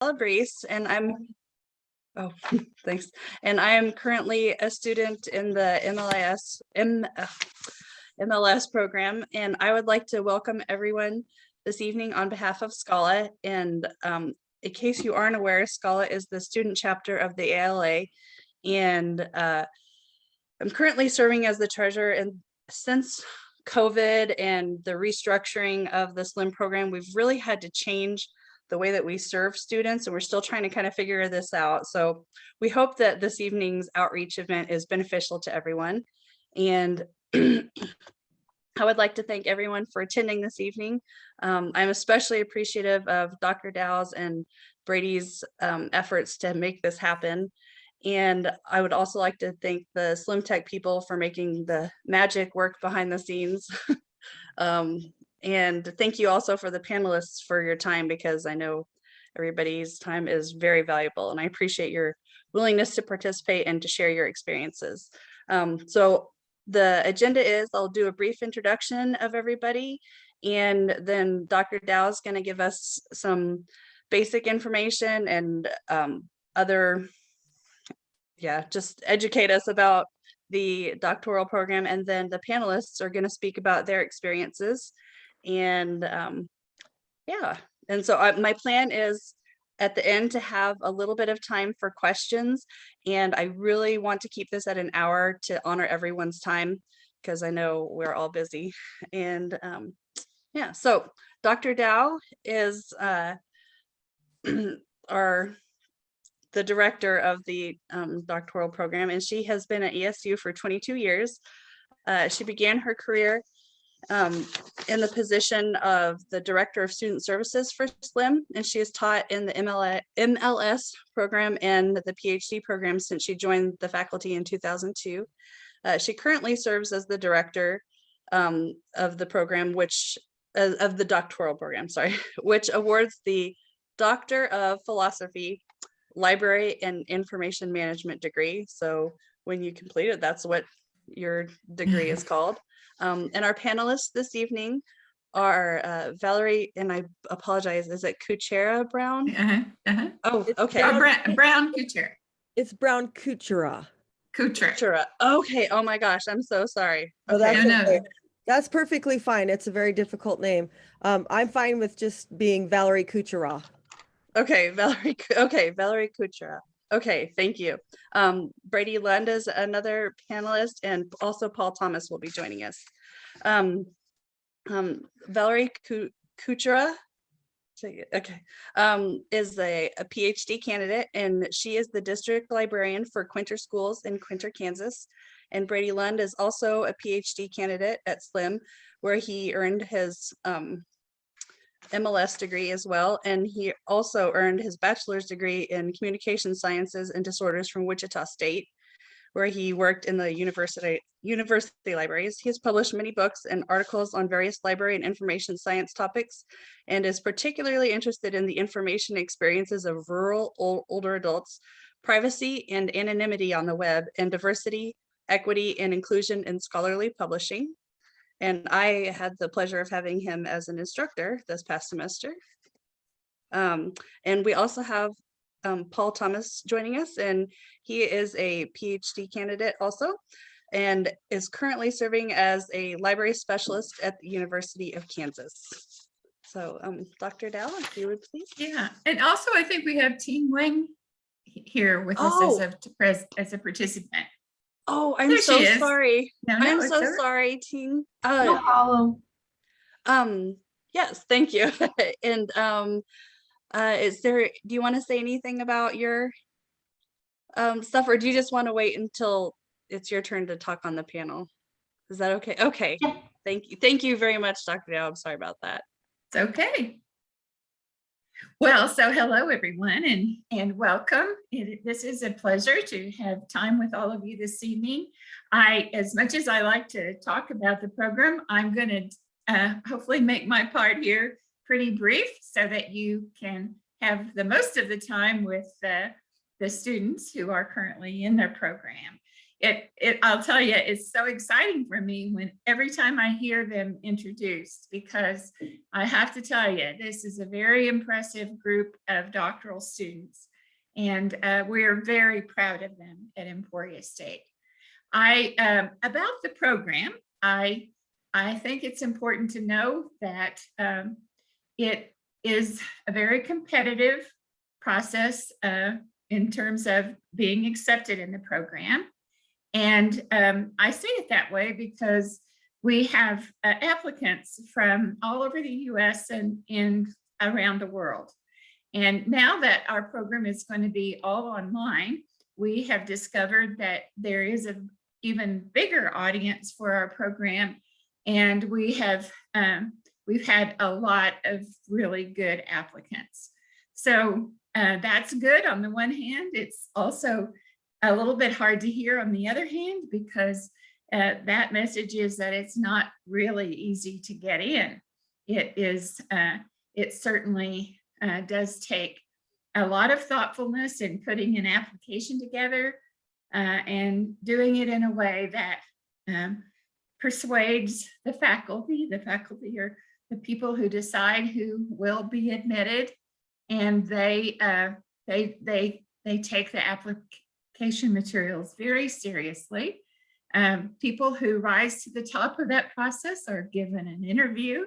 Brace, and oh, thanks. And I am currently a student in the MLS program, and I would like to welcome everyone this evening on behalf of SCALA. And in case you aren't aware, SCALA is the student chapter of the ALA, and I'm currently serving as the treasurer. And since COVID and the restructuring of the SLIM program, we've really had to change the way that we serve students, and we're still trying to kind of figure this out. So we hope that this evening's outreach event is beneficial to everyone. And I would like to thank everyone for attending this evening. I'm especially appreciative of Dr. Dow's and Brady's efforts to make this happen. And I would also like to thank the Slim Tech people for making the magic work behind the scenes. And thank you also for the panelists for your time, because I know everybody's time is very valuable, and I appreciate your willingness to participate and to share your experiences. So the agenda is I'll do a brief introduction of everybody, and then Dr. Dow is going to give us some basic information and just educate us about the doctoral program, and then the panelists are going to speak about their experiences. And and so my plan is at the end to have a little bit of time for questions, and I really want to keep this at an hour to honor everyone's time, because I know we're all busy. And so Dr. Dow is the director of the doctoral program, and she has been at ESU for 22 years. She began her career in the position of the Director of Student Services for SLIM, and she has taught in the MLS program and the PhD program since she joined the faculty in 2002. She currently serves as the director of the program, of the doctoral program, which awards the Doctor of Philosophy, Library and Information Management degree. So when you complete it, that's what your degree is called. And our panelists this evening are Valerie, and I apologize, is it Kuchera Brown? Oh, okay. Brown Kuchera. It's Brown Kuchera. Okay. Oh my gosh, I'm so sorry. Oh, okay. that's okay. That's perfectly fine. It's a very difficult name. I'm fine with just being Valerie Kuchera. Okay, Valerie Kuchera. Okay, thank you. Brady Lund is another panelist, and also Paul Thomas will be joining us. Valerie Kuchera, okay, is a PhD candidate, and she is the district librarian for Quinter Schools in Quinter, Kansas. And Brady Lund is also a PhD candidate at SLIM, where he earned his MLS degree as well, and he also earned his bachelor's degree in communication sciences and disorders from Wichita State, where he worked in the university libraries. He has published many books and articles on various library and information science topics, and is particularly interested in the information experiences of rural older adults, privacy and anonymity on the web, and diversity, equity, and inclusion in scholarly publishing. And I had the pleasure of having him as an instructor this past semester. And we also have Paul Thomas joining us, and he is a PhD candidate also, and is currently serving as a library specialist at the University of Kansas. So Dr. Dow, if you would please. Yeah, and also I think we have Ting Wang here with us as a participant. Oh, I'm so sorry. I'm so sorry, Ting. No problem. Yes, thank you. And do you want to say anything about your stuff, or do you just want to wait until it's your turn to talk on the panel? Is that okay? Okay. Yeah. Thank you very much, Dr. Dow. I'm sorry about that. It's okay. Well, so hello everyone, and welcome. This is a pleasure to have time with all of you this evening. As much as I like to talk about the program, I'm going to hopefully make my part here pretty brief so that you can have the most of the time with the students who are currently in their program. I'll tell you, it's so exciting for me when every time I hear them introduced, because I have to tell you, this is a very impressive group of doctoral students, and we're very proud of them at Emporia State. About the program, I think it's important to know that it is a very competitive process in terms of being accepted in the program. And I say it that way because we have applicants from all over the US and around the world. And now that our program is going to be all online, we have discovered that there is an even bigger audience for our program. And we've had a lot of really good applicants. So that's good on the one hand. It's also a little bit hard to hear on the other hand, because that message is that it's not really easy to get in. It certainly does take a lot of thoughtfulness in putting an application together and doing it in a way that persuades the faculty. The faculty are the people who decide who will be admitted, and they take the application materials very seriously. People who rise to the top of that process are given an interview,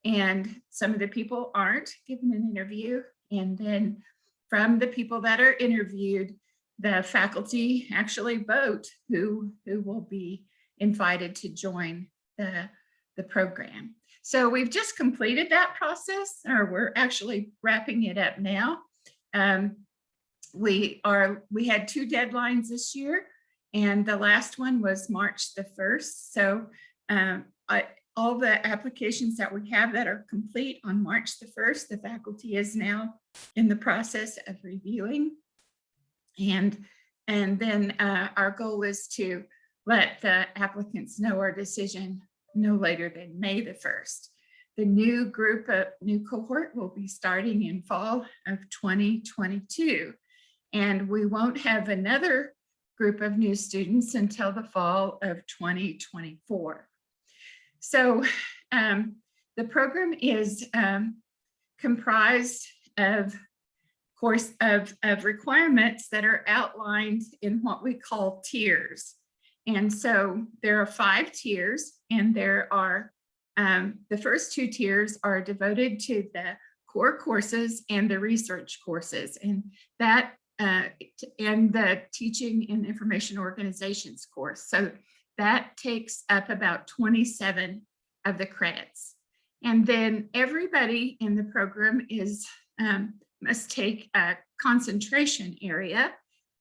and some of the people aren't given an interview. And then from the people that are interviewed, the faculty actually vote who will be invited to join the program. So we've just completed that process, or we're actually wrapping it up now. We had 2 deadlines this year, and the last one was March the 1st. So all the applications that we have that are complete on March the 1st, the faculty is now in the process of reviewing. And then our goal is to let the applicants know our decision no later than May the 1st. The new cohort will be starting in fall of 2022. And we won't have another group of new students until the fall of 2024. So the program is comprised of requirements that are outlined in what we call tiers. And so there are 5 tiers, and there are the first 2 tiers are devoted to the core courses and the research courses, and that and the teaching and information organizations course. So that takes up about 27 of the credits. And then everybody in the program must take a concentration area,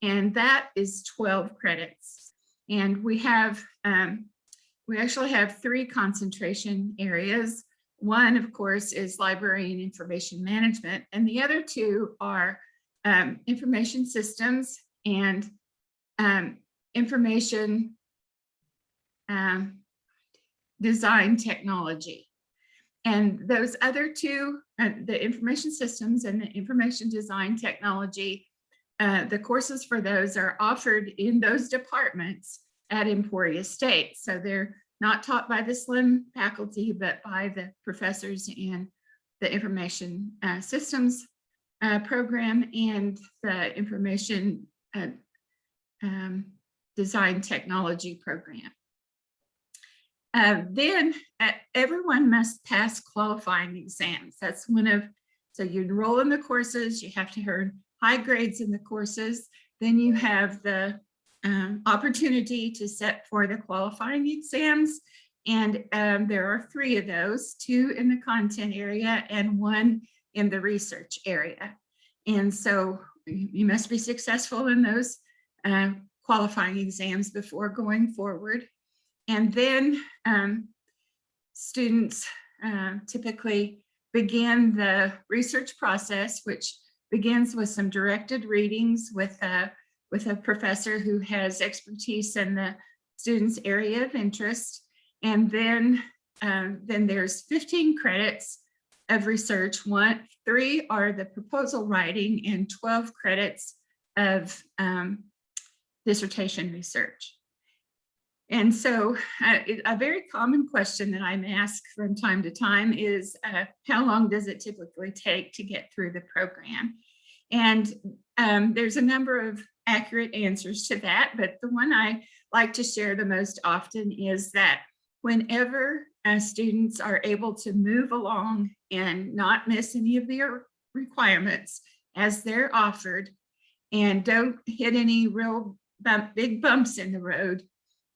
and that is 12 credits. And we actually have 3 concentration areas. One, of course, is library and information management, and the other 2 are information systems and information design technology. And those other 2, the information systems and the information design technology, the courses for those are offered in those departments at Emporia State. So they're not taught by the SLIM faculty, but by the professors in the information systems program and the information design technology program. Then everyone must pass qualifying exams. That's so you enroll in the courses, you have to earn high grades in the courses, then you have the opportunity to set for the qualifying exams. And there are 3 of those, 2 in the content area and 1 in the research area. And so you must be successful in those qualifying exams before going forward. And then students typically begin the research process, which begins with some directed readings with a professor who has expertise in the student's area of interest. And then there's 15 credits of research. 3 are the proposal writing and 12 credits of dissertation research. And so a very common question that I'm asked from time to time is, how long does it typically take to get through the program? And there's a number of accurate answers to that, but the one I like to share the most often is that whenever students are able to move along and not miss any of their requirements as they're offered and don't hit any real big bumps in the road,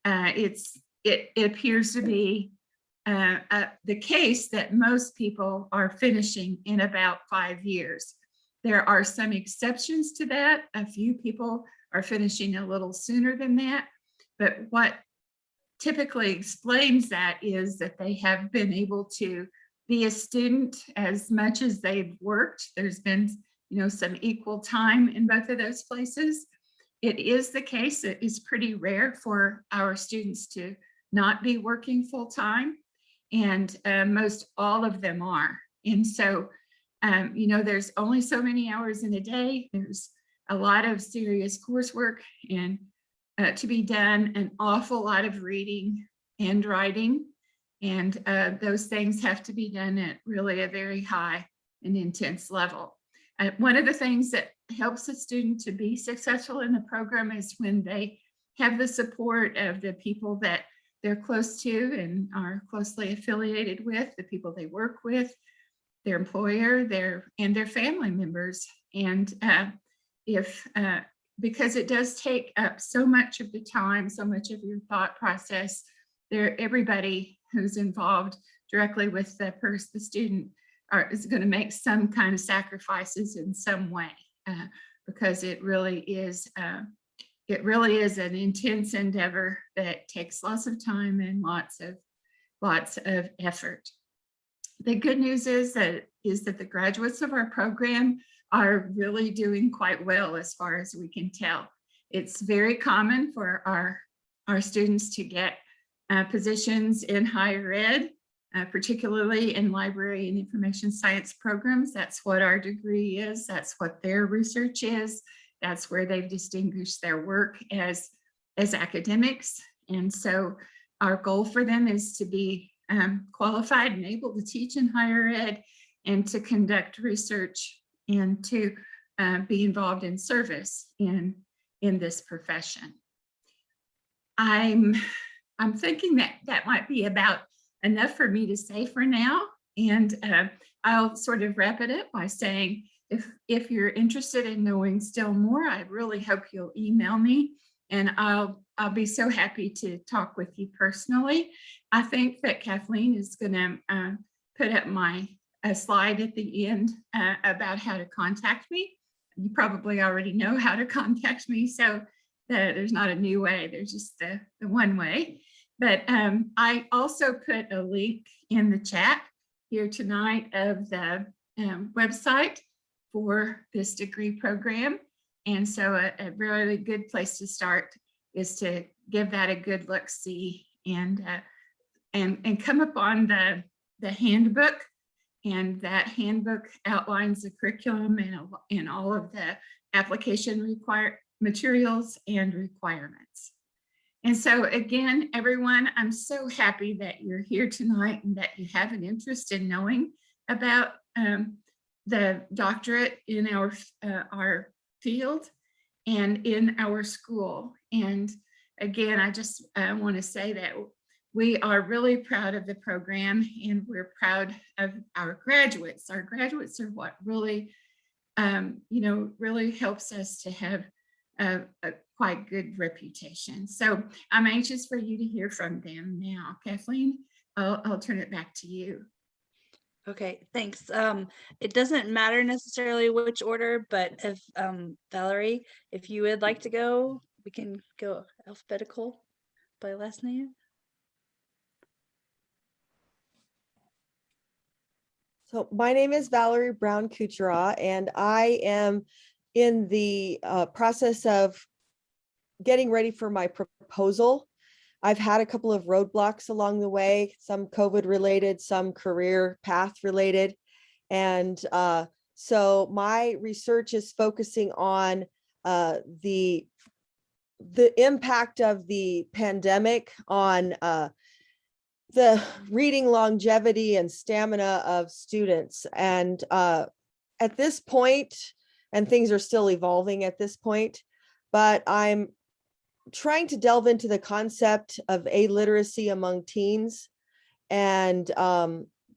it appears to be the case that most people are finishing in about 5 years. There are some exceptions to that. A few people are finishing a little sooner than that, but what typically explains that is that they have been able to be a student as much as they've worked. There's been, some equal time in both of those places. It is the case, it is pretty rare for our students to not be working full time, and most all of them are. And so, there's only so many hours in a day. There's a lot of serious coursework and to be done, an awful lot of reading and writing, and those things have to be done at really a very high and intense level. One of the things that helps a student to be successful in the program is when they have the support of the people that they're close to and are closely affiliated with, the people they work with, their employer, and their family members. And because it does take up so much of the time, so much of your thought process, everybody who's involved directly with the student is going to make some kind of sacrifices in some way, because it really is an intense endeavor that takes lots of time and lots of effort. The good news is that the graduates of our program are really doing quite well as far as we can tell. It's very common for our students to get positions in higher ed, particularly in library and information science programs. That's what our degree is. That's what their research is. That's where they've distinguished their work as academics. And so our goal for them is to be qualified and able to teach in higher ed and to conduct research and to be involved in service in this profession. I'm thinking that might be about enough for me to say for now. And I'll sort of wrap it up by saying, if you're interested in knowing still more, I really hope you'll email me, and I'll be so happy to talk with you personally. I think that Kathleen is going to put up a slide at the end about how to contact me. You probably already know how to contact me, so there's not a new way, there's just the one way. But I also put a link in the chat here tonight of the website for this degree program. And so a really good place to start is to give that a good look-see and come upon the handbook. And that handbook outlines the curriculum and all of the application materials and requirements. And so again, everyone, I'm so happy that you're here tonight and that you have an interest in knowing about the doctorate in our field and in our school. And again, I just want to say that we are really proud of the program, and we're proud of our graduates. Our graduates are what really, really helps us to have a quite good reputation. So I'm anxious for you to hear from them now. Kathleen, I'll turn it back to you. Okay, thanks. It doesn't matter necessarily which order, but if Valerie, if you would like to go, we can go alphabetical by last name. So my name is Valerie Brown Kuchera, and I am in the process of getting ready for my proposal. I've had a couple of roadblocks along the way, some COVID related, some career path related. And so my research is focusing on the the impact of the pandemic on the reading longevity and stamina of students. And at this point, and things are still evolving at this point, but I'm trying to delve into the concept of illiteracy among teens. And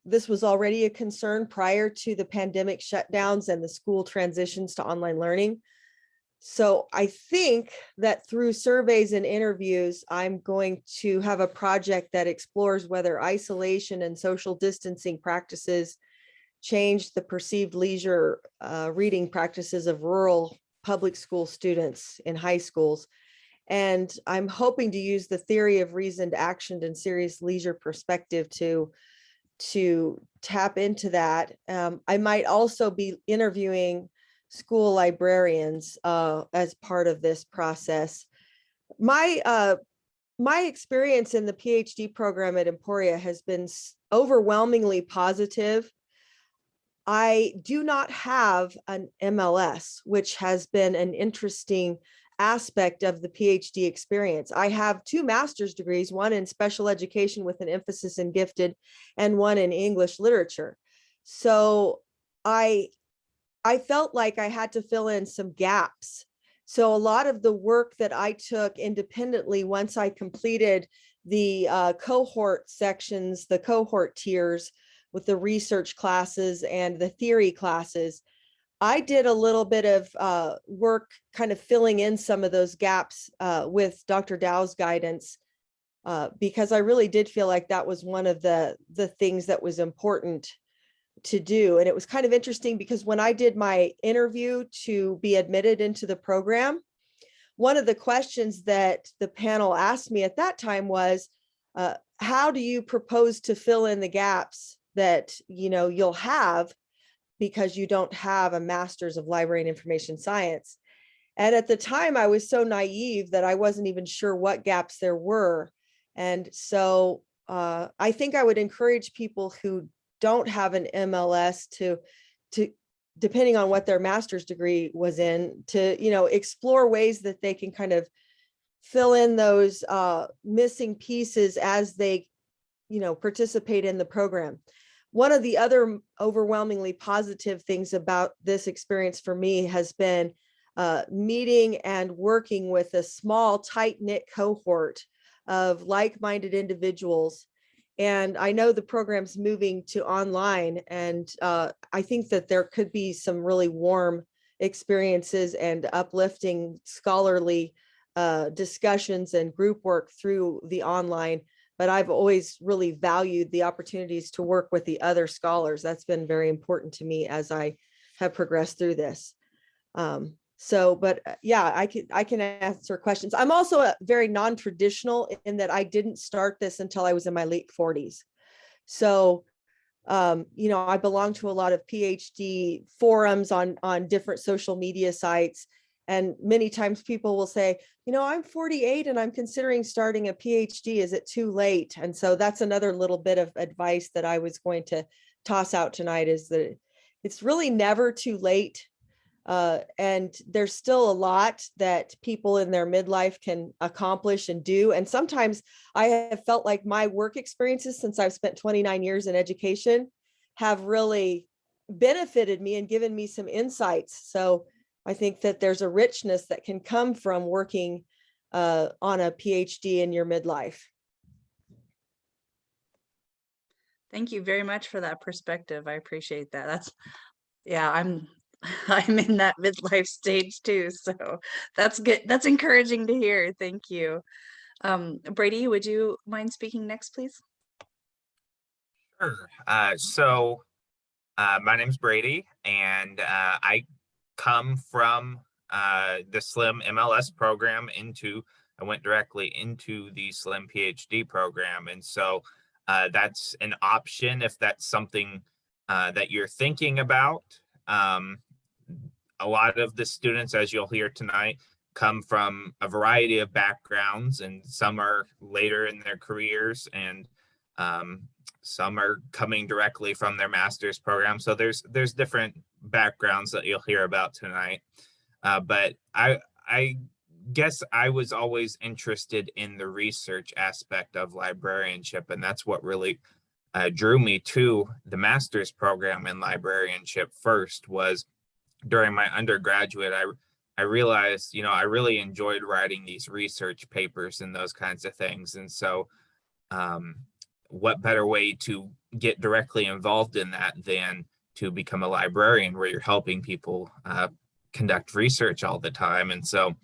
this was already a concern prior to the pandemic shutdowns and the school transitions to online learning. So I think that through surveys and interviews, I'm going to have a project that explores whether isolation and social distancing practices change the perceived leisure reading practices of rural public school students in high schools. And I'm hoping to use the theory of reasoned action and serious leisure perspective to tap into that. I might also be interviewing school librarians as part of this process. My experience in the PhD program at Emporia has been overwhelmingly positive. I do not have an MLS, which has been an interesting aspect of the PhD experience. I have 2 master's degrees, one in special education with an emphasis in gifted and one in English literature. So I felt like I had to fill in some gaps. So a lot of the work that I took independently, once I completed the cohort sections, the cohort tiers with the research classes and the theory classes, I did a little bit of work kind of filling in some of those gaps with Dr. Dow's guidance, because I really did feel like that was one of the things that was important to do. And it was kind of interesting because when I did my interview to be admitted into the program, one of the questions that the panel asked me at that time was, how do you propose to fill in the gaps that you'll have because you don't have a master's of library and information science? And at the time I was so naive that I wasn't even sure what gaps there were. And so I think I would encourage people who don't have an MLS to depending on what their master's degree was in, to explore ways that they can kind of fill in those missing pieces as they participate in the program. One of the other overwhelmingly positive things about this experience for me has been meeting and working with a small, tight-knit cohort of like-minded individuals. And I know the program's moving to online, and I think that there could be some really warm experiences and uplifting scholarly discussions and group work through the online. But I've always really valued the opportunities to work with the other scholars. That's been very important to me as I have progressed through this. Yeah, I can answer questions. I'm also very non-traditional in that I didn't start this until I was in my late 40s. So, I belong to a lot of PhD forums on different social media sites. And many times people will say, I'm 48 and I'm considering starting a PhD. Is it too late? And so that's another little bit of advice that I was going to toss out tonight, is that it's really never too late. And there's still a lot that people in their midlife can accomplish and do. And sometimes I have felt like my work experiences, since I've spent 29 years in education, have really benefited me and given me some insights. So I think that there's a richness that can come from working on a PhD in your midlife. Thank you very much for that perspective. I appreciate that. I'm in that midlife stage too, so that's good. That's encouraging to hear. Thank you. Brady, would you mind speaking next, please? Sure. My name's Brady, and I come from the SLIM MLS program I went directly into the SLIM PhD program. And so that's an option if that's something that you're thinking about. A lot of the students, as you'll hear tonight, come from a variety of backgrounds, and some are later in their careers, and some are coming directly from their master's program. So there's different backgrounds that you'll hear about tonight. But I guess I was always interested in the research aspect of librarianship, and that's what really drew me to the master's program in librarianship first. Was during my undergraduate, I realized, I really enjoyed writing these research papers and those kinds of things. And so what better way to get directly involved in that than to become a librarian, where you're helping people conduct research all the time. And so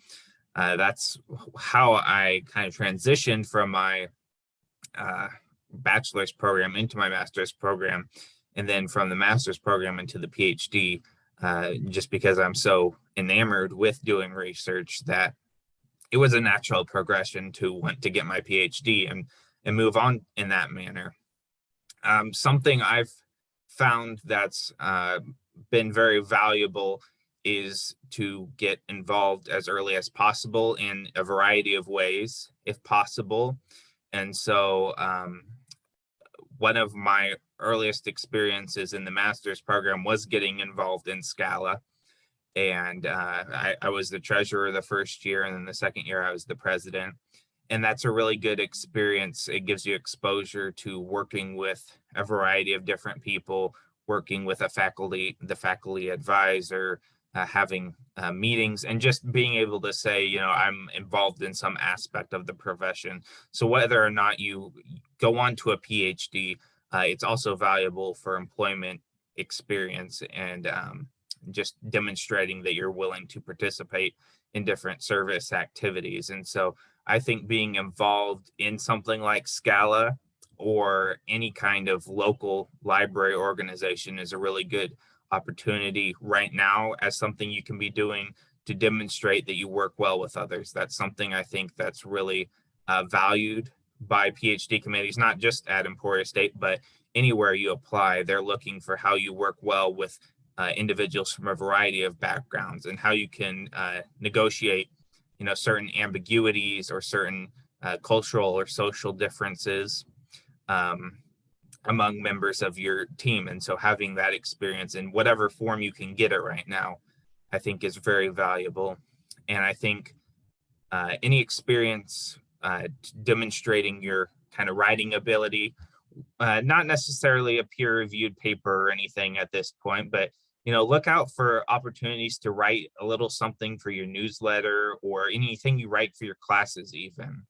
that's how I kind of transitioned from my bachelor's program into my master's program, and then from the master's program into the PhD, just because I'm so enamored with doing research that it was a natural progression to want to get my PhD and move on in that manner. Something I've found that's been very valuable is to get involved as early as possible in a variety of ways, if possible. And so one of my earliest experiences in the master's program was getting involved in SCALA. And I was the treasurer the first year, and then the second year I was the president. And that's a really good experience. It gives you exposure to working with a variety of different people, working with the faculty advisor, having meetings, and just being able to say, I'm involved in some aspect of the profession. So whether or not you go on to a PhD, it's also valuable for employment experience and just demonstrating that you're willing to participate in different service activities. And so I think being involved in something like SCALA or any kind of local library organization is a really good opportunity right now as something you can be doing to demonstrate that you work well with others. That's something I think that's really valued by PhD committees, not just at Emporia State, but anywhere you apply. They're looking for how you work well with individuals from a variety of backgrounds, and how you can negotiate, certain ambiguities or certain cultural or social differences among members of your team. And so having that experience in whatever form you can get it right now, I think is very valuable. And I think any experience demonstrating your kind of writing ability, not necessarily a peer-reviewed paper or anything at this point, but look out for opportunities to write a little something for your newsletter or anything you write for your classes even.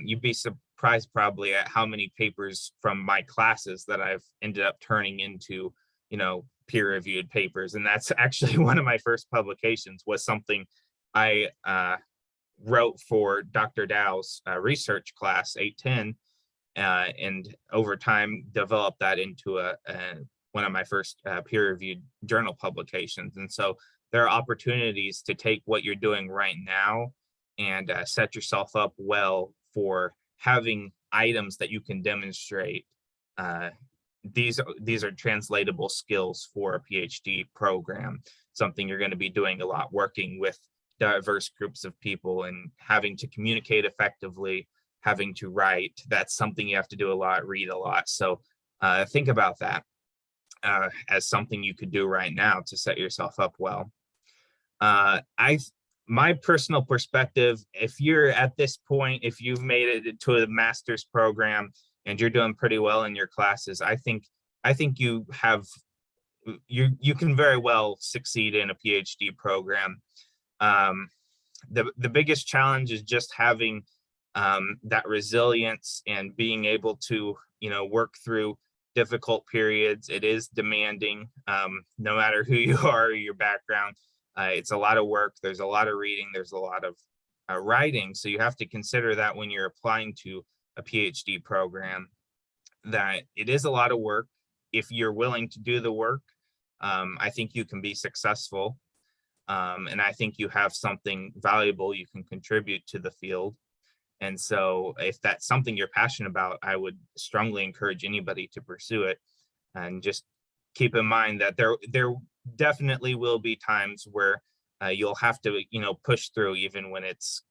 You'd be surprised probably at how many papers from my classes that I've ended up turning into, peer-reviewed papers. And that's actually one of my first publications, was something I wrote for Dr. Dow's research class 810, and over time developed that into one of my first peer-reviewed journal publications. And so there are opportunities to take what you're doing right now and set yourself up well for having items that you can demonstrate. These are translatable skills for a PhD program, something you're going to be doing a lot, working with diverse groups of people and having to communicate effectively, having to write. That's something you have to do a lot, read a lot. So think about that as something you could do right now to set yourself up well. My personal perspective, if you're at this point, if you've made it to a master's program and you're doing pretty well in your classes, I think you can very well succeed in a PhD program. The biggest challenge is just having that resilience and being able to, work through difficult periods. It is demanding, no matter who you are or your background. It's a lot of work. There's a lot of reading. There's a lot of writing. So you have to consider that when you're applying to a PhD program, that it is a lot of work. If you're willing to do the work, I think you can be successful. And I think you have something valuable you can contribute to the field. And so if that's something you're passionate about, I would strongly encourage anybody to pursue it. And just keep in mind that there definitely will be times where you'll have to, push through even when it's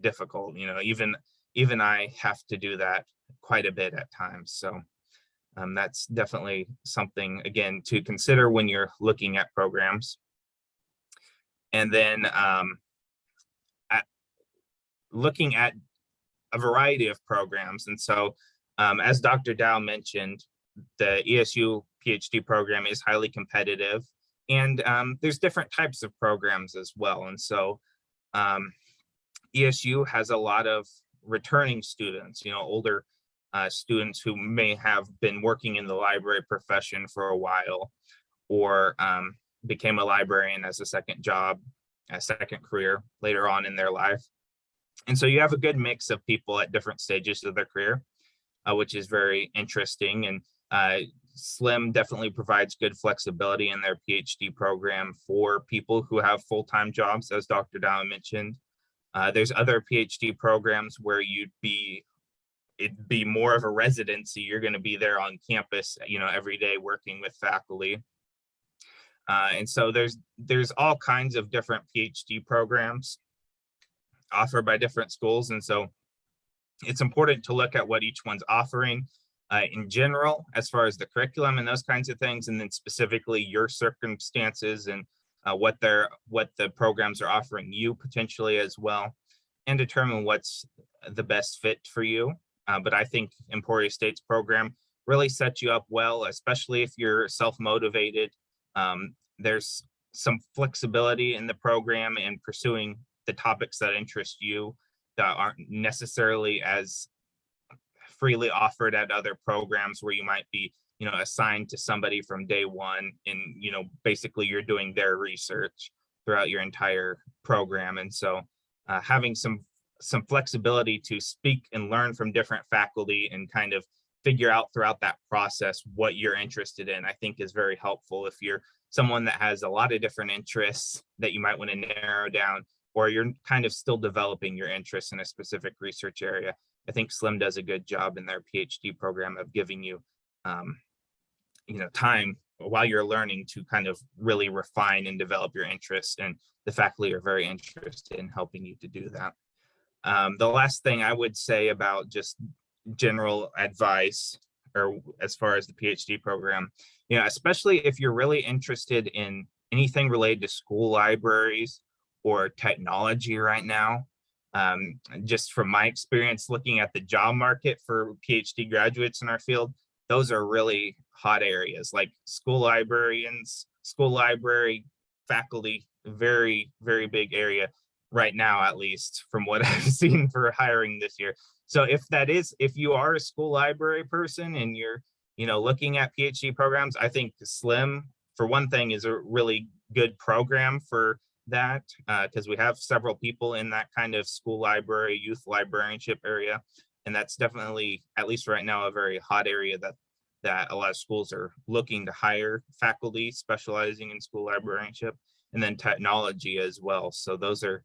difficult. Even I have to do that quite a bit at times. So that's definitely something, again, to consider when you're looking at programs. And then looking at a variety of programs. And so, as Dr. Dow mentioned, the ESU PhD program is highly competitive, and there's different types of programs as well. And so ESU has a lot of returning students, older students who may have been working in the library profession for a while, or became a librarian as a second job, a second career later on in their life. And so you have a good mix of people at different stages of their career, which is very interesting. And SLIM definitely provides good flexibility in their PhD program for people who have full-time jobs, as Dr. Dow mentioned. There's other PhD programs where it'd be more of a residency. You're going to be there on campus, every day working with faculty. And so there's all kinds of different PhD programs offered by different schools. And so it's important to look at what each one's offering in general, as far as the curriculum and those kinds of things, and then specifically your circumstances and what the programs are offering you potentially as well, and determine what's the best fit for you. But I think Emporia State's program really sets you up well, especially if you're self-motivated. There's some flexibility in the program and pursuing the topics that interest you that aren't necessarily as freely offered at other programs where you might be, assigned to somebody from day one, and, basically you're doing their research throughout your entire program. And so having some flexibility to speak and learn from different faculty and kind of figure out throughout that process what you're interested in, I think is very helpful. If you're someone that has a lot of different interests that you might want to narrow down, or you're kind of still developing your interest in a specific research area, I think SLIM does a good job in their PhD program of giving you, time while you're learning to kind of really refine and develop your interests. And the faculty are very interested in helping you to do that. The last thing I would say about just general advice, or as far as the PhD program, especially if you're really interested in anything related to school libraries or technology right now, just from my experience looking at the job market for PhD graduates in our field, those are really hot areas, like school librarians, school library faculty, very, very big area right now, at least from what I've seen for hiring this year. So if you are a school library person and you're, looking at PhD programs, I think SLIM, for one thing, is a really good program for that, because we have several people in that kind of school library, youth librarianship area. And that's definitely, at least right now, a very hot area that a lot of schools are looking to hire faculty specializing in school librarianship, and then technology as well. So those are,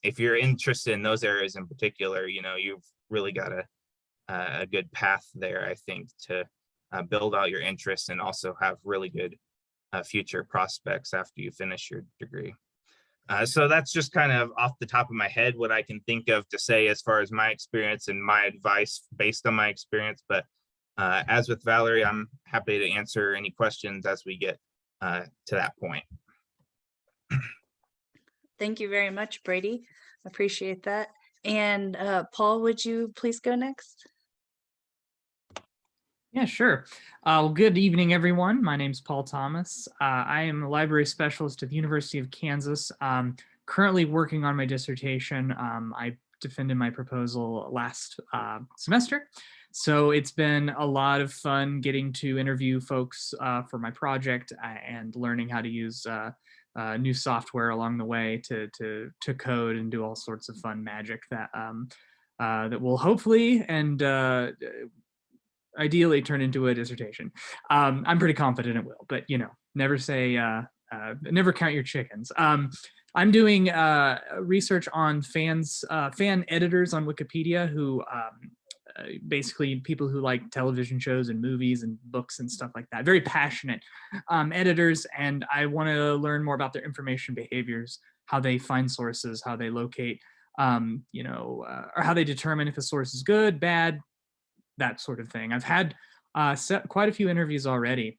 if you're interested in those areas in particular, you've really got a good path there, I think, to build out your interests and also have really good future prospects after you finish your degree. So that's just kind of off the top of my head what I can think of to say as far as my experience and my advice based on my experience. But as with Valerie, I'm happy to answer any questions as we get to that point. Thank you very much, Brady. Appreciate that. And Paul, would you please go next? Yeah, sure. Well, good evening, everyone. My name is Paul Thomas. I am a library specialist at the University of Kansas. Currently working on my dissertation. I defended my proposal last semester. So it's been a lot of fun getting to interview folks for my project and learning how to use new software along the way to code and do all sorts of fun magic that that will hopefully and ideally turn into a dissertation. I'm pretty confident it will, but never say, never count your chickens. I'm doing research on fan editors on Wikipedia who basically people who like television shows and movies and books and stuff like that. Very passionate editors, and I want to learn more about their information behaviors, how they find sources, how they locate, or how they determine if a source is good, bad, that sort of thing. I've had quite a few interviews already,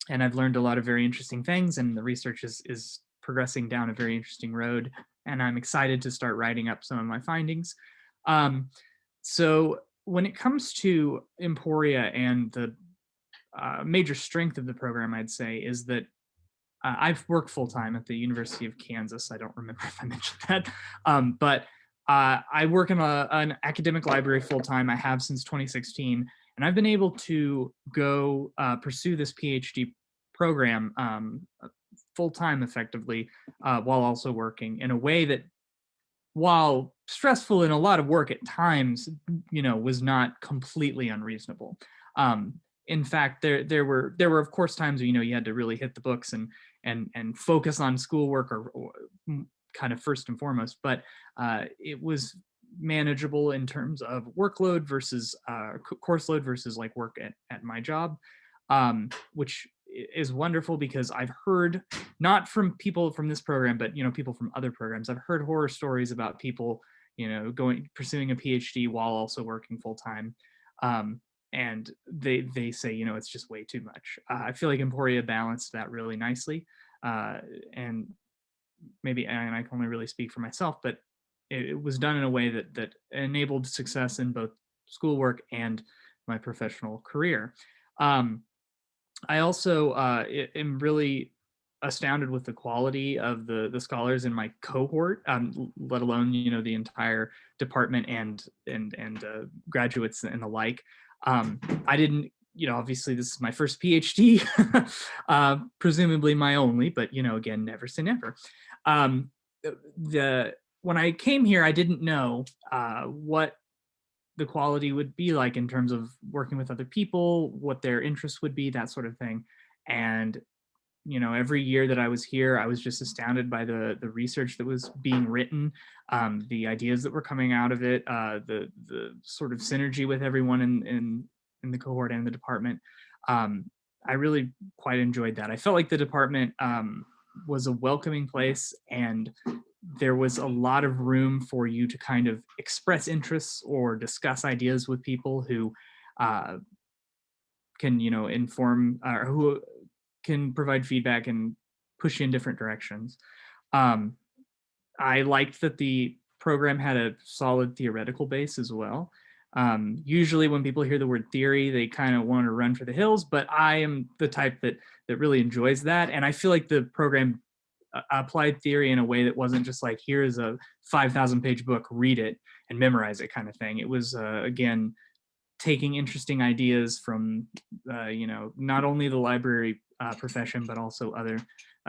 and I've learned a lot of very interesting things, and the research is progressing down a very interesting road. and I'm excited to start writing up some of my findings. So when it comes to Emporia and the major strength of the program, I'd say, is that I've worked full-time at the University of Kansas. I don't remember if I mentioned that, but I work in an academic library full-time. I have since 2016, and I've been able to go pursue this PhD program full-time effectively while also working in a way that, while stressful and a lot of work at times, was not completely unreasonable. In fact, there were of course times where, you had to really hit the books and focus on schoolwork or kind of first and foremost, but it was manageable in terms of workload versus course load versus like work at my job, which is wonderful because I've heard, not from people from this program, but people from other programs, I've heard horror stories about people pursuing a PhD while also working full time, and they say it's just way too much. I feel like Emporia balanced that really nicely, and maybe, and I can only really speak for myself, but it was done in a way that enabled success in both schoolwork and my professional career. I also am really astounded with the quality of the scholars in my cohort, let alone the entire department and graduates and the like. I didn't, obviously this is my first PhD, presumably my only, but again, never say never. When I came here, I didn't know what the quality would be like in terms of working with other people, what their interests would be, that sort of thing. And every year that I was here, I was just astounded by the research that was being written, the ideas that were coming out of it, the sort of synergy with everyone in the cohort and the department. I really quite enjoyed that. I felt like the department was a welcoming place, and there was a lot of room for you to kind of express interests or discuss ideas with people who can, inform or who can provide feedback and push you in different directions. I liked that the program had a solid theoretical base as well. Usually when people hear the word theory, they kind of want to run for the hills, but I am the type that really enjoys that. And I feel like the program applied theory in a way that wasn't just like, here's a 5,000 page book, read it and memorize it kind of thing. It was, again, taking interesting ideas from, not only the library profession, but also other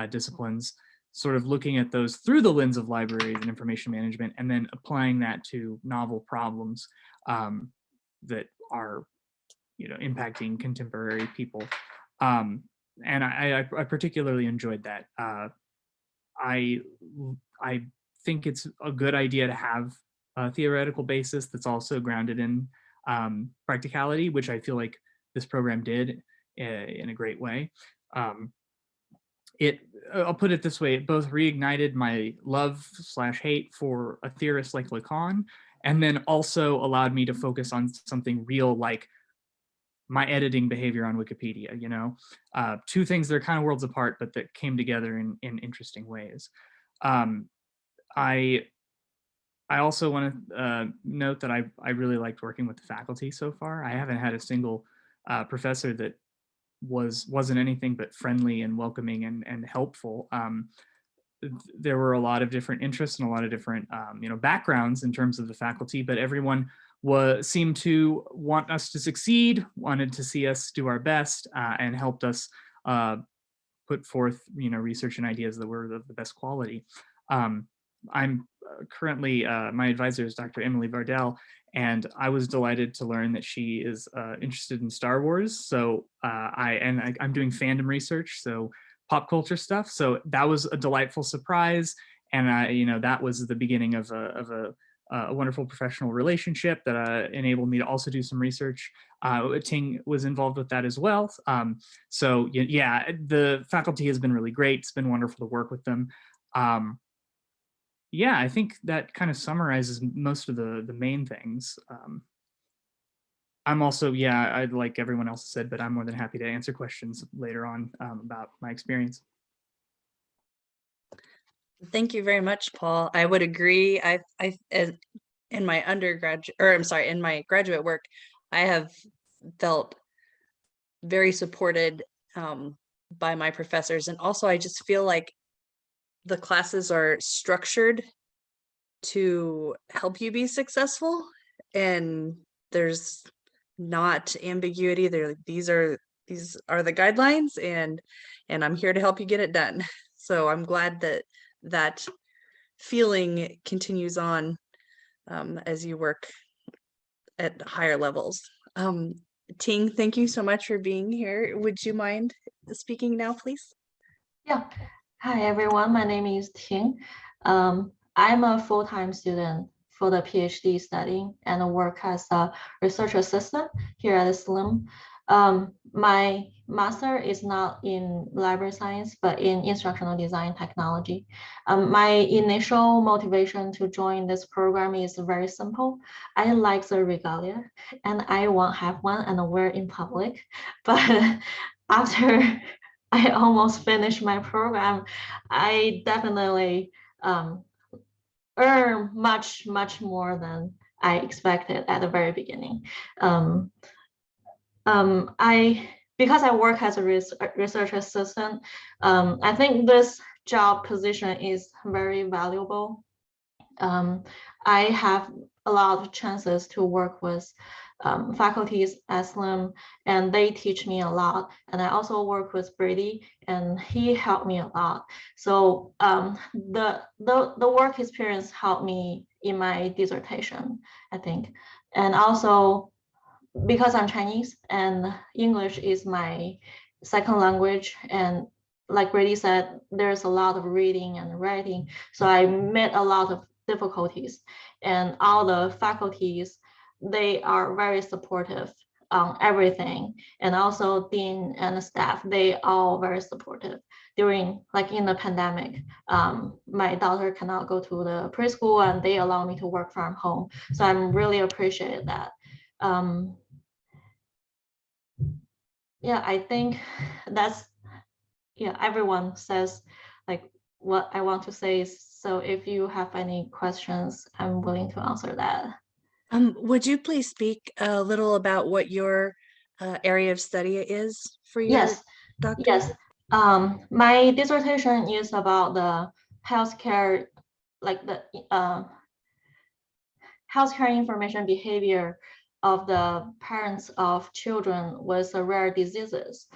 disciplines, sort of looking at those through the lens of libraries and information management, and then applying that to novel problems that are, impacting contemporary people. And I particularly enjoyed that. I think it's a good idea to have a theoretical basis that's also grounded in practicality, which I feel like this program did in a great way. I'll put it this way, it both reignited my love/hate for a theorist like Lacan, and then also allowed me to focus on something real like my editing behavior on Wikipedia, two things that are kind of worlds apart, but that came together in interesting ways. I also want to note that I really liked working with the faculty so far. I haven't had a single professor that wasn't anything but friendly and welcoming and helpful. There were a lot of different interests and a lot of different backgrounds in terms of the faculty, but everyone seemed to want us to succeed, wanted to see us do our best, and helped us put forth research and ideas that were of the best quality. I'm currently, my advisor is Dr. Emily Vardell, and I was delighted to learn that she is interested in Star Wars. So I'm doing fandom research, so pop culture stuff. So that was a delightful surprise, and that was the beginning of a wonderful professional relationship that enabled me to also do some research. Ting was involved with that as well. So yeah, the faculty has been really great. It's been wonderful to work with them. Yeah, I think that kind of summarizes most of the main things. I'm also, I like everyone else said, but I'm more than happy to answer questions later on about my experience. Thank you very much, Paul. I would agree. In my undergraduate, or I'm sorry, in my graduate work, I have felt very supported by my professors. And also, I just feel like the classes are structured to help you be successful, and there's not ambiguity there. These are the guidelines, and I'm here to help you get it done. So I'm glad that that feeling continues on as you work at higher levels. Ting, thank you so much for being here. Would you mind speaking now, please? Yeah. Hi, everyone. My name is Ting. I'm a full-time student for the PhD studying and work as a research assistant here at SLIM. My master is not in library science, but in instructional design technology. My initial motivation to join this program is very simple. I like the regalia and I want to have one and wear in public. But after I almost finished my program, I definitely earn much more than I expected at the very beginning. Because I work as a research assistant, I think this job position is very valuable. I have a lot of chances to work with faculties at SLIM, and they teach me a lot. And I also work with Brady, and he helped me a lot. So the work experience helped me in my dissertation, I think. And also because I'm Chinese and English is my second language, and like Brady said, there's a lot of reading and writing. So I met a lot of difficulties, and all the faculties, they are very supportive on everything. And also dean and staff, they all very supportive. During, like in the pandemic, my daughter cannot go to the preschool and they allow me to work from home. So I'm really appreciate that. Yeah, I think that's, yeah, everyone says like what I want to say. So if you have any questions, I'm willing to answer that. Would you please speak a little about what your area of study is for your Yes, doctorate? yes. My dissertation is about the healthcare, like the healthcare information behavior of the parents of children with rare diseases,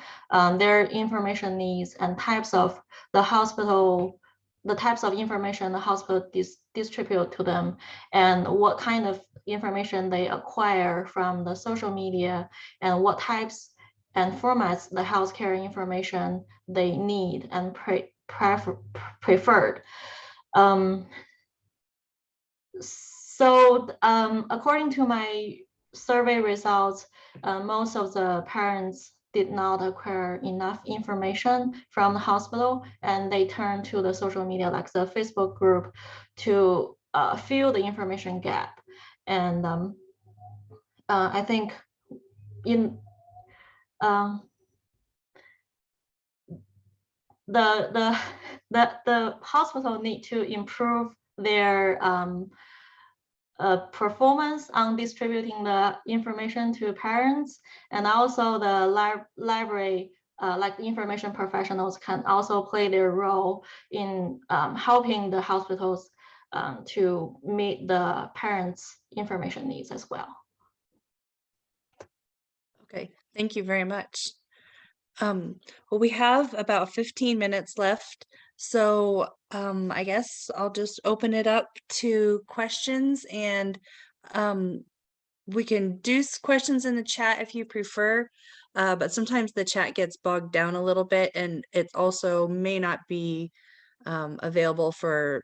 their information needs and types of the hospital, the types of information the hospital distribute to them, and what kind of information they acquire from the social media, and what types and formats the healthcare information they need and preferred. So according to my survey results, most of the parents did not acquire enough information from the hospital, and they turned to the social media like the Facebook group to fill the information gap. And I think in the hospital need to improve their performance on distributing the information to parents, and also the library, like the information professionals, can also play their role in helping the hospitals to meet the parents' information needs as well. Okay, thank you very much. Well, we have about 15 minutes left, so I guess I'll just open it up to questions, and we can do questions in the chat if you prefer, but sometimes the chat gets bogged down a little bit, and it also may not be available for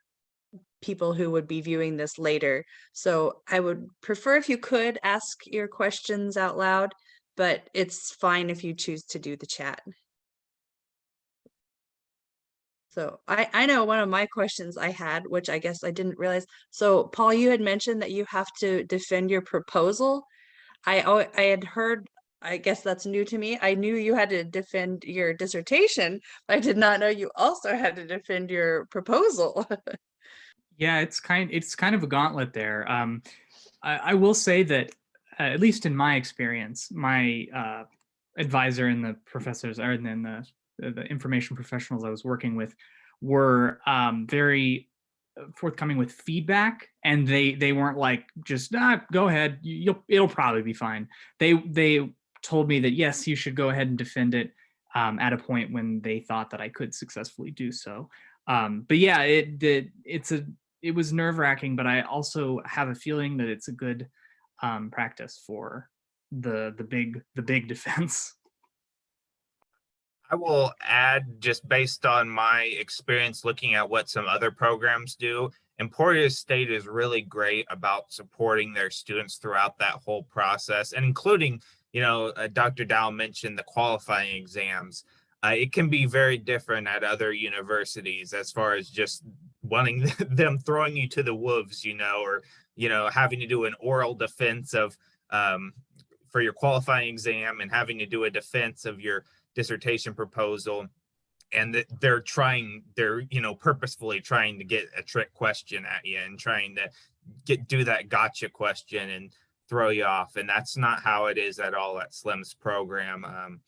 people who would be viewing this later. So I would prefer if you could ask your questions out loud, but it's fine if you choose to do the chat. So I know one of my questions I had, which I guess I didn't realize. So Paul, you had mentioned that you have to defend your proposal. I had heard I guess that's new to me. I knew you had to defend your dissertation, but I did not know you also had to defend your proposal. Yeah, it's kind of a gauntlet there. I will say that at least in my experience, my advisor and the professors, or then the information professionals I was working with, were very forthcoming with feedback, and they weren't like just go ahead, it'll probably be fine. They told me that yes, you should go ahead and defend it at a point when they thought that I could successfully do so. But yeah, it was nerve-wracking, but I also have a feeling that it's a good practice for the big defense. I will add, just based on my experience looking at what some other programs do, Emporia State is really great about supporting their students throughout that whole process, and including, Dr. Dow mentioned the qualifying exams. It can be very different at other universities as far as just wanting them throwing you to the wolves, or, having to do an oral defense of for your qualifying exam and having to do a defense of your dissertation proposal, and that they're purposefully trying to get a trick question at you and trying to do that gotcha question and throw you off. And that's not how it is at all at SLIM's program.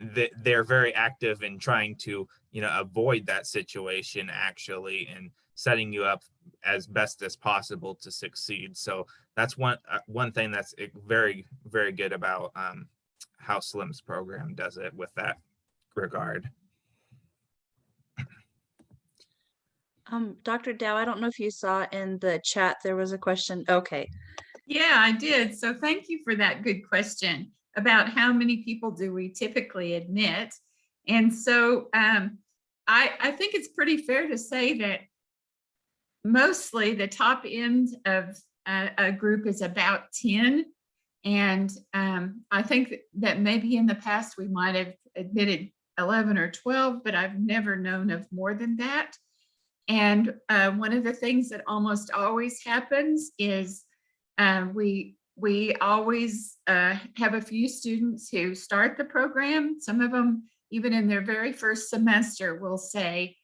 They're very active in trying to avoid that situation, actually, and setting you up as best as possible to succeed. So that's one thing that's very, very good about how SLIM's program does it with that regard. Dr. Dow, I don't know if you saw in the chat, there was a question. Okay. Yeah, I did. So thank you for that good question about how many people do we typically admit. And so I think it's pretty fair to say that mostly the top end of a group is about 10. And I think that maybe in the past we might have admitted 11 or 12, but I've never known of more than that. And one of the things that almost always happens is we always have a few students who start the program. Some of them, even in their very first semester, will say,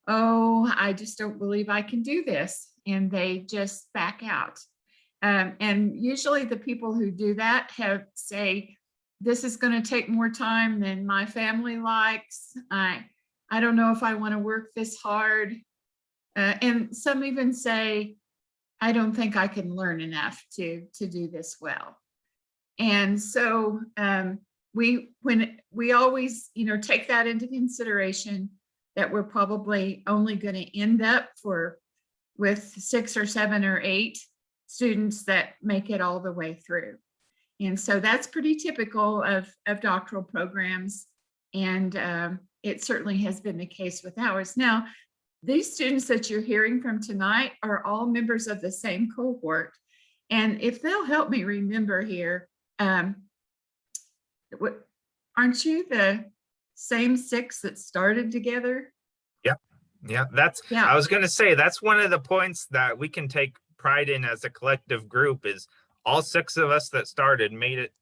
oh, I just don't believe I can do this. And they just back out. And usually the people who do that say, this is going to take more time than my family likes. I don't know if I want to work this hard. And some even say, I don't think I can learn enough to do this well. And so we always, take that into consideration, that we're probably only going to end up with 6 or 7 or 8 students that make it all the way through. And so that's pretty typical of doctoral programs. And it certainly has been the case with ours. Now, these students that you're hearing from tonight are all members of the same cohort. And if they'll help me remember here, aren't you the same 6 that started together? Yeah, I was going to say, that's one of the points that we can take pride in as a collective group, is all 6 of us that started made it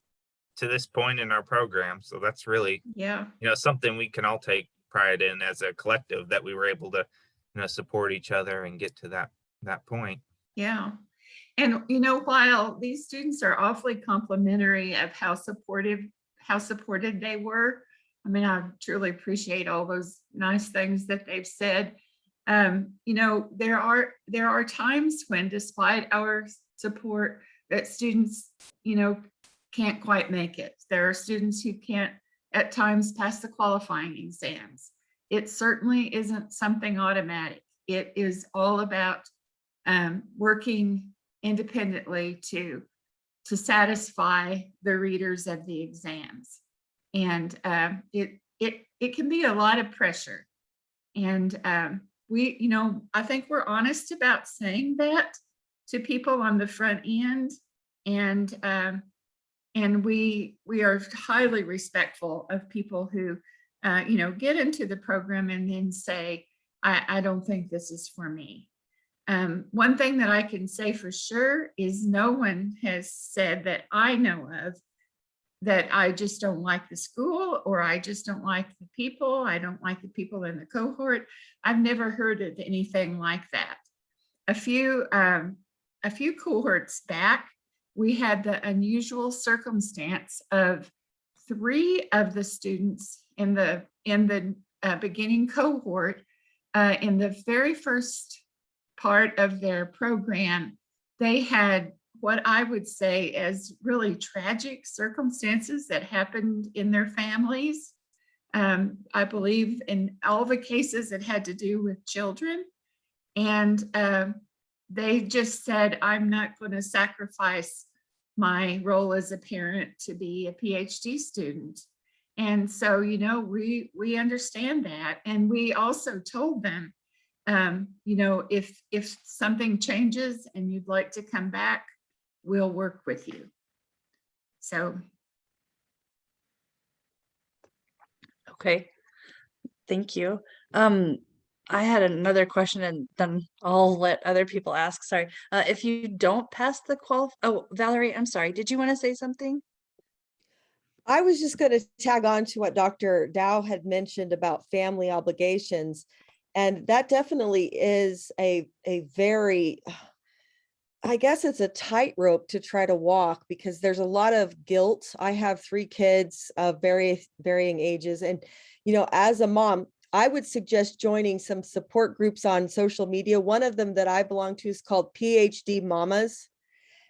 to this point in our program. So that's really, something we can all take pride in as a collective, that we were able to, support each other and get to that point. Yeah. And, while these students are awfully complimentary of how supported they were, I mean, I truly appreciate all those nice things that they've said. There are times when, despite our support, that students, can't quite make it. There are students who can't at times pass the qualifying exams. It certainly isn't something automatic. It is all about working independently to satisfy the readers of the exams. And it can be a lot of pressure. And I think we're honest about saying that to people on the front end. And we are highly respectful of people who, get into the program and then say, I don't think this is for me. One thing that I can say for sure is no one has said that I know of that I just don't like the school, or I just don't like the people. I don't like the people in the cohort. I've never heard of anything like that. A few cohorts back, we had the unusual circumstance of 3 of the students in the beginning cohort, in the very first part of their program, they had what I would say as really tragic circumstances that happened in their families. I believe in all the cases it had to do with children. And they just said, I'm not going to sacrifice my role as a parent to be a PhD student. And so, you know, we understand that. And we also told them, you know, if something changes and you'd like to come back, we'll work with you. So. Okay, thank you. I had another question and then I'll let other people ask. Sorry. If you don't pass the oh, Valerie, I'm sorry. Did you want to say something? I was just going to tag on to what Dr. Dow had mentioned about family obligations. And that definitely is a very, I guess it's a tightrope to try to walk, because there's a lot of guilt. I have 3 kids of varying ages. And, you know, as a mom, I would suggest joining some support groups on social media. One of them that I belong to is called PhD Mamas.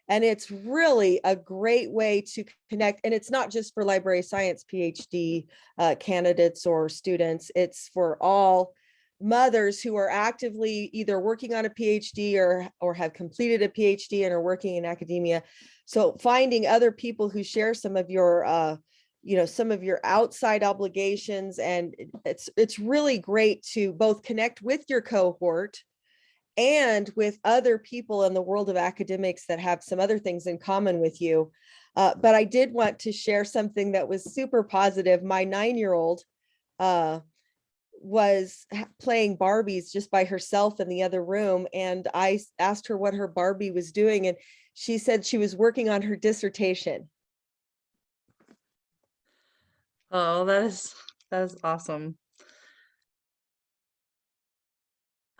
And it's really a great way to connect. And it's not just for library science PhD candidates or students. It's for all mothers who are actively either working on a PhD or have completed a PhD and are working in academia. So finding other people who share some of your you know, some of your outside obligations, and it's really great to both connect with your cohort and with other people in the world of academics that have some other things in common with you. But I did want to share something that was super positive. My 9-year-old was playing Barbies just by herself in the other room. And I asked her what her Barbie was doing, and she said she was working on her dissertation. Oh, that is awesome.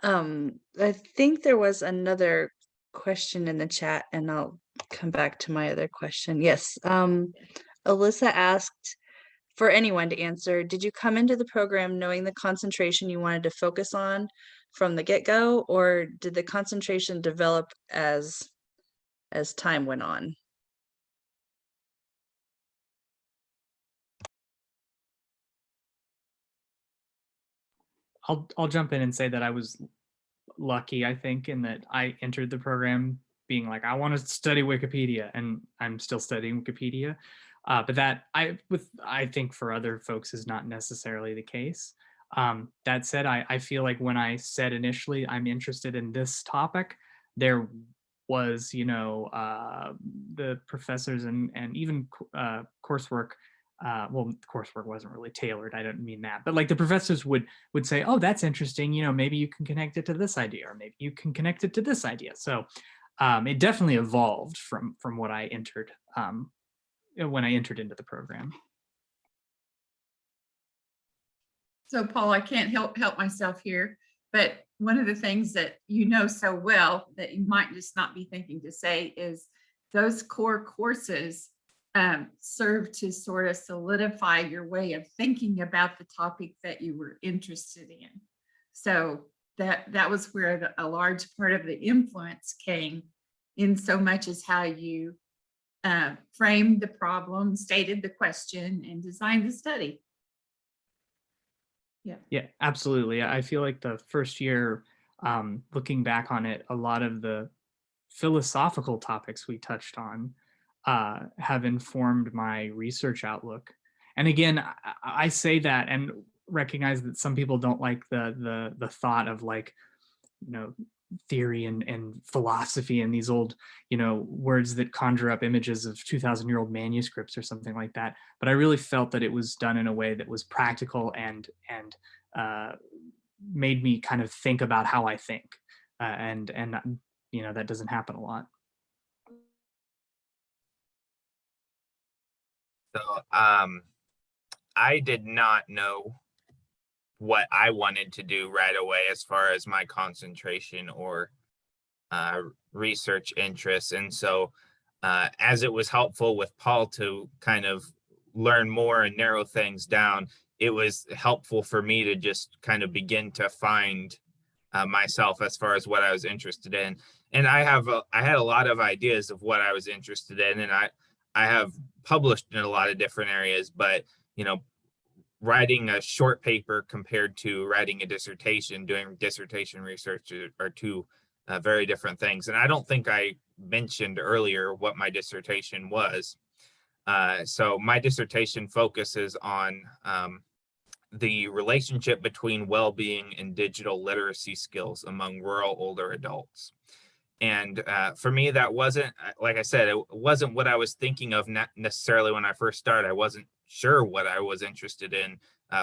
I think there was another question in the chat, and I'll come back to my other question. Yes. Alyssa asked for anyone to answer, did you come into the program knowing the concentration you wanted to focus on from the get-go, or did the concentration develop as time went on? I'll jump in and say that I was lucky, I think, in that I entered the program being like, I want to study Wikipedia, and I'm still studying Wikipedia. But that I think for other folks is not necessarily the case. That said, I feel like when I said initially I'm interested in this topic, there was, you know, the professors and even coursework. Well, the coursework wasn't really tailored. I don't mean that, but like the professors would say, oh, that's interesting. You know, maybe you can connect it to this idea, or maybe you can connect it to this idea. So it definitely evolved from what I entered when I entered into the program. So Paul, I can't help myself here, but one of the things that you know so well that you might just not be thinking to say is those core courses serve to sort of solidify your way of thinking about the topic that you were interested in. So that was where a large part of the influence came, in so much as how you framed the problem, stated the question, and designed the study. Yeah, absolutely. I feel like the first year, looking back on it, a lot of the philosophical topics we touched on have informed my research outlook. And again, I say that and recognize that some people don't like the thought of, like, you know, theory and philosophy and these old, you know, words that conjure up images of 2,000-year-old manuscripts or something like that. But I really felt that it was done in a way that was practical and made me kind of think about how I think, and you know, that doesn't happen a lot. So I did not know what I wanted to do right away as far as my concentration or research interests. And so as it was helpful with Paul to kind of learn more and narrow things down, it was helpful for me to just kind of begin to find myself as far as what I was interested in. And I had a lot of ideas of what I was interested in, and I have published in a lot of different areas, but writing a short paper compared to writing a dissertation, doing dissertation research are two very different things. And I don't think I mentioned earlier what my dissertation was. So my dissertation focuses on the relationship between well-being and digital literacy skills among rural older adults. And for me, that wasn't, like I said, it wasn't what I was thinking of necessarily when I first started. I wasn't sure what I was interested in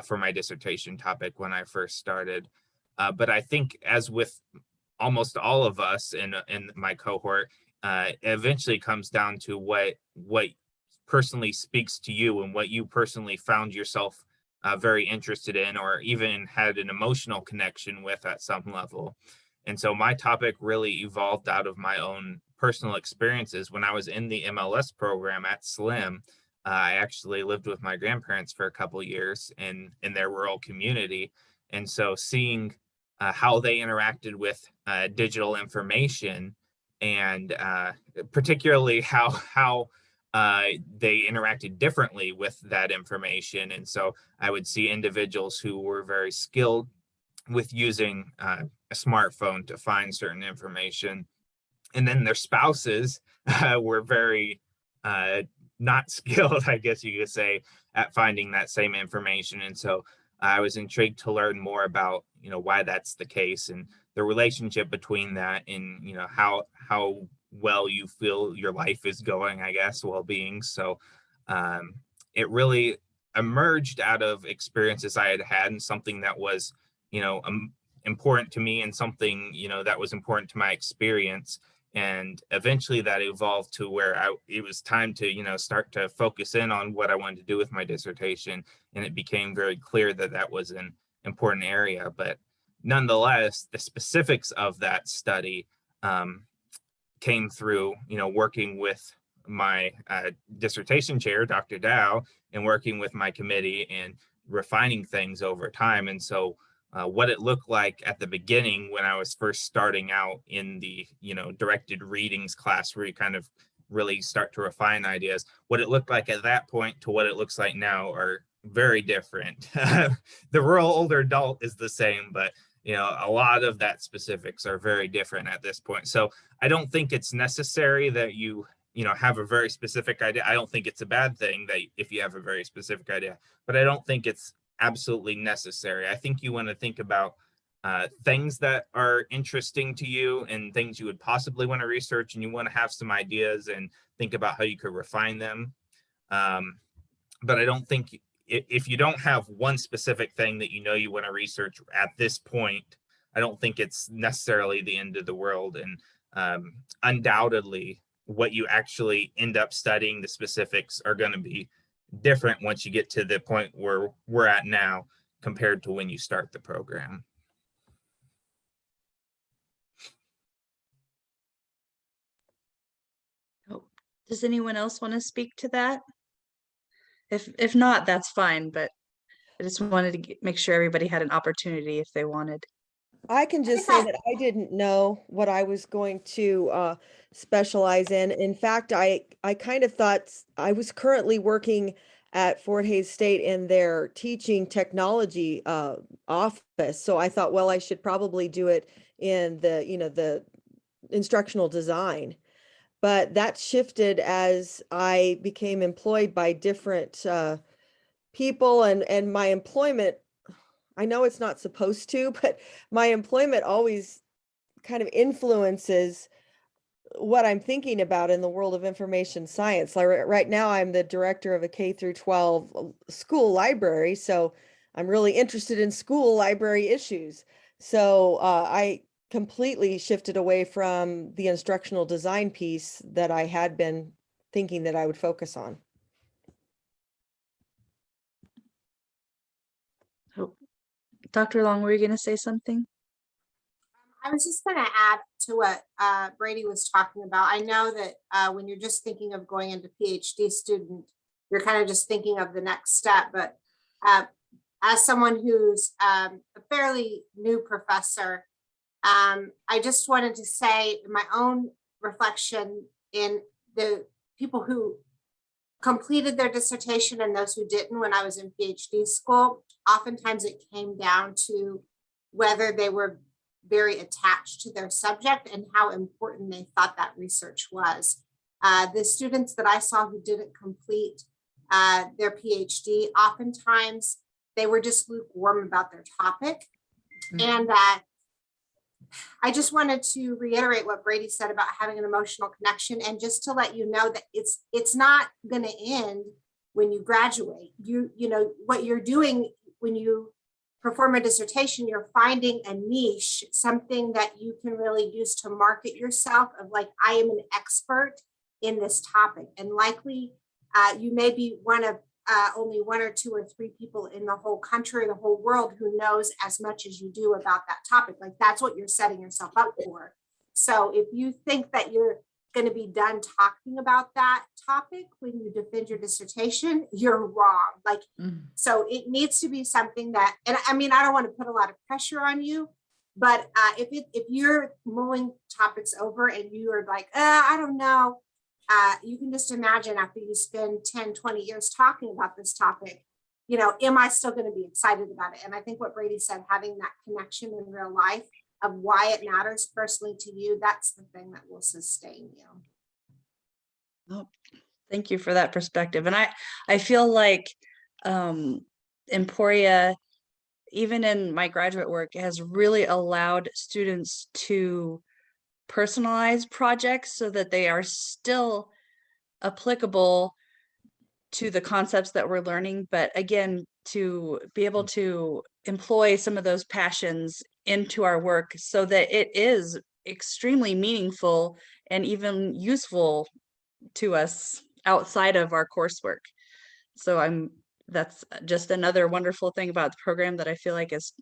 for my dissertation topic when I first started. But I think, as with almost all of us in my cohort, it eventually comes down to what personally speaks to you and what you personally found yourself very interested in, or even had an emotional connection with at some level. And so my topic really evolved out of my own personal experiences. When I was in the MLS program at SLIM, I actually lived with my grandparents for a couple of years in their rural community. And so seeing how they interacted with digital information, and particularly how they interacted differently with that information. And so I would see individuals who were very skilled with using a smartphone to find certain information, and then their spouses were very not skilled, I guess you could say, at finding that same information. And so I was intrigued to learn more about why that's the case, and the relationship between that, and how well you feel your life is going, I guess, well-being. So it really emerged out of experiences I had and something that was important to me, and something that was important to my experience. And eventually that evolved to where it was time to start to focus in on what I wanted to do with my dissertation, and it became very clear that that was an important area. But nonetheless, the specifics of that study came through working with my dissertation chair, Dr. Dow, and working with my committee and refining things over time. And so what it looked like at the beginning when I was first starting out in the directed readings class, where you kind of really start to refine ideas, what it looked like at that point to what it looks like now are very different. The rural older adult is the same, but a lot of that specifics are very different at this point. So I don't think it's necessary that you have a very specific idea. I don't think it's a bad thing that if you have a very specific idea, but I don't think it's absolutely necessary. I think you want to think about things that are interesting to you and things you would possibly want to research, and you want to have some ideas and think about how you could refine them. But I don't think, if you don't have one specific thing that you want to research at this point, I don't think it's necessarily the end of the world. And undoubtedly, what you actually end up studying, the specifics are going to be different once you get to the point where we're at now compared to when you start the program. Oh, does anyone else want to speak to that? If not, that's fine, but I just wanted to make sure everybody had an opportunity if they wanted. I can just say that I didn't know what I was going to specialize in. In fact, I kind of thought I was currently working at Fort Hays State in their teaching technology office. So I thought, well, I should probably do it in the instructional design. But that shifted as I became employed by different people, and my employment, I know it's not supposed to, but my employment always kind of influences what I'm thinking about in the world of information science. Like right now, I'm the director of a K through 12 school library. So I'm really interested in school library issues. So I completely shifted away from the instructional design piece that I had been thinking that I would focus on. Dr. Long, were you going to say something? I was just going to add to what Brady was talking about. I know that when you're just thinking of going into PhD student, you're kind of just thinking of the next step. But as someone who's a fairly new professor, I just wanted to say my own reflection in the people who completed their dissertation and those who didn't when I was in PhD school. Oftentimes it came down to whether they were very attached to their subject and how important they thought that research was. The students that I saw who didn't complete their PhD, oftentimes they were just lukewarm about their topic. And I just wanted to reiterate what Brady said about having an emotional connection, and just to let you know that it's not going to end when you graduate. You know what you're doing when you perform a dissertation, you're finding a niche, something that you can really use to market yourself of like, I am an expert in this topic. And likely you may be one of only 1 or 2 or 3 people in the whole country, the whole world who knows as much as you do about that topic. Like that's what you're setting yourself up for. So if you think that you're going to be done talking about that topic when you defend your dissertation, you're wrong. Like, so it needs to be something that, and I mean, I don't want to put a lot of pressure on you, but if you're mulling topics over and you are like, I don't know, you can just imagine after you spend 10, 20 years talking about this topic, you know, am I still going to be excited about it? And I think what Brady said, having that connection in real life of why it matters personally to you, that's the thing that will sustain you. Oh, thank you for that perspective. And I feel like Emporia, even in my graduate work, has really allowed students to personalize projects so that they are still applicable to the concepts that we're learning, but again, to be able to employ some of those passions into our work so that it is extremely meaningful and even useful to us outside of our coursework. So that's just another wonderful thing about the program that I feel like is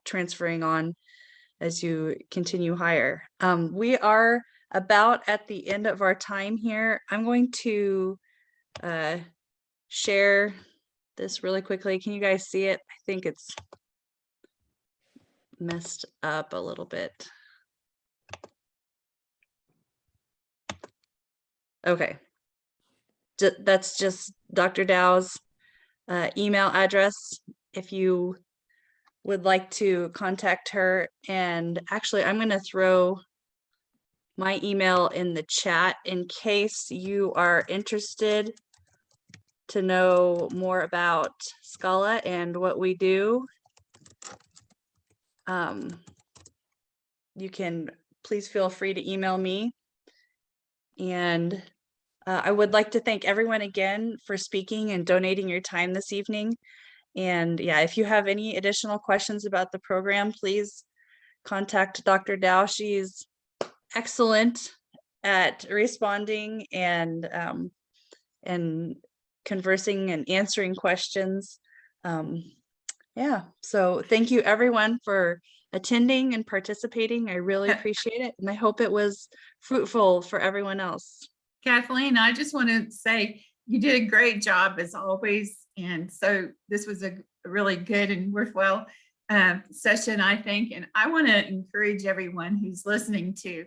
transferring on as you continue higher. We are about at the end of our time here. I'm going to share this really quickly. Can you guys see it? I think it's messed up a little bit. Okay. That's just Dr. Dow's email address if you would like to contact her. And actually, I'm going to throw my email in the chat in case you are interested to know more about SCALA and what we do. You can please feel free to email me. And I would like to thank everyone again for speaking and donating your time this evening. And yeah, if you have any additional questions about the program, please contact Dr. Dow. She's excellent at responding and conversing and answering questions. Yeah, so thank you everyone for attending and participating. I really appreciate it, and I hope it was fruitful for everyone else. Kathleen, I just want to say you did a great job as always. And so this was a really good and worthwhile session, I think. And I want to encourage everyone who's listening to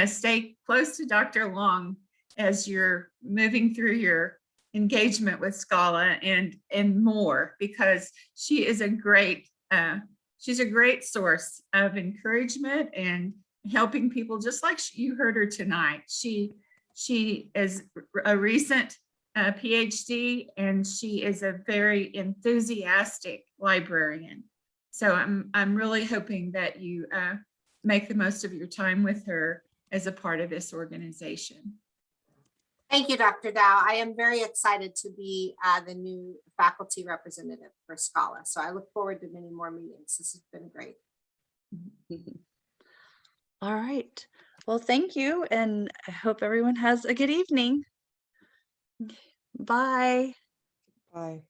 stay close to Dr. Long as you're moving through your engagement with SCALA and more, because she is she's a great source of encouragement and helping people, just like you heard her tonight. She is a recent PhD, and she is a very enthusiastic librarian. So I'm really hoping that you make the most of your time with her as a part of this organization. Thank you, Dr. Dow. I am very excited to be the new faculty representative for SCALA. So I look forward to many more meetings. This has been great. All right. Well, thank you. And I hope everyone has a good evening. Bye. Bye.